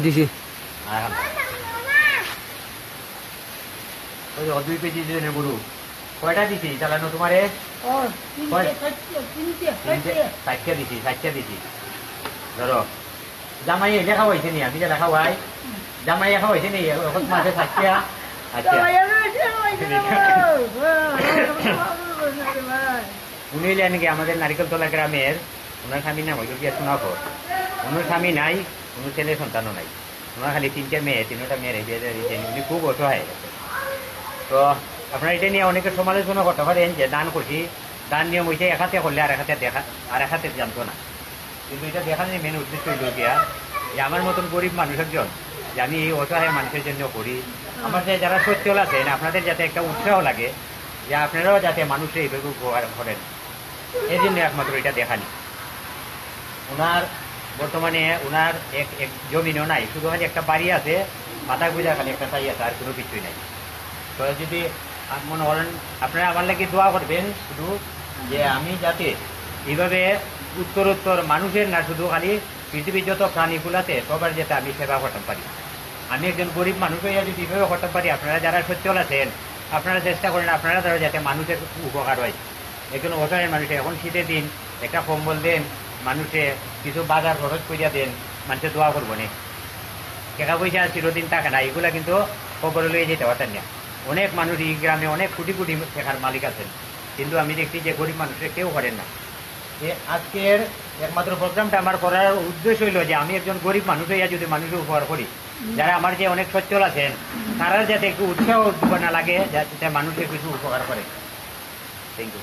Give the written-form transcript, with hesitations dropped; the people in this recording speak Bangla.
দিছি ওই 2 কেজি দিলে গরু কয়টা দিছি চালানো তোমারে? ষাটটা দিছি ধরো জামাই লেখা হয়েছে নি আমি যে লেখা ভাই জামাই লেখা হয়েছে নি এখন মাসে 60টা। আচ্ছা উনি হলেন কি আমাদের নারিকেলতলা গ্রামের, ওনার স্বামী নাম হইল গিয়া সোনাফর। ওনার স্বামী নাই, কোনো ছেলে সন্তানও নাই, ওনার খালি 3টে মেয়ে, 3টা মেয়ের বিয়ে। উনি খুব অসহায়। তো আপনারা এটা নিয়ে অনেকে সমালোচনা করতে পারেন যে দান করছি, দান নিয়ম হয়েছে এক হাতে করলে আর এক হাতে জানতো না। কিন্তু এটা দেখানোর মেন উদ্দেশ্য হইল গিয়া যে আমার মতন গরিব মানুষ একজন, যে আমি এই অসহায় মানুষের জন্য করি। আমার যে যারা সচ্ছল আছেন আপনাদের যাতে একটা উৎসাহ লাগে যে আপনারাও যাতে মানুষের এইভাবে উপকার করেন, এই জন্য একমাত্র এটা দেখানি। ওনার বর্তমানে ওনার এক জমিনও নাই, শুধু খালি একটা বাড়ি আছে, মাথা গুজা খালি একটা চাই আছে, আর কোনো কিছুই নাই। তো যদি মনে করেন আপনারা আমার লাগে দোয়া করবেন শুধু, যে আমি যাতে এইভাবে উত্তর মানুষের না, শুধু খালি পৃথিবীর যত প্রাণীগুলো আছে সবার যাতে আমি সেবা করতে পারি। আমি একজন গরিব মানুষ হয়ে যদি এইভাবে করতে পারি, আপনারা যারা সচ্ছল আছেন আপনারা চেষ্টা করেন আপনারা দ্বারা যাতে মানুষের উপকার হয়। একজন অসহায় মানুষের এখন শীতের দিন একটা কম্বল দেন, মানুষে কিছু বাজার খরচ করিয়া দেন, মানুষের দোয়া করবো না। টাকা পয়সা চিরদিন টাকা না, এগুলা কিন্তু খবর লইয়ে যেতে পারতেন না। অনেক মানুষ এই গ্রামে অনেক কোটি কোটি টাকার মালিক আছেন, কিন্তু আমি দেখছি যে গরিব মানুষের কেউ করেন না। যে আজকের একমাত্র প্রোগ্রামটা আমার করার উদ্দেশ্য হইল যে আমি একজন গরিব মানুষ হইয়া যদি মানুষের উপকার করি, যারা আমার যে অনেক সচ্ছল আছেন তারা যাতে একটু উৎসাহ না লাগে, যাতে মানুষের কিছু উপকার করে। Thank you.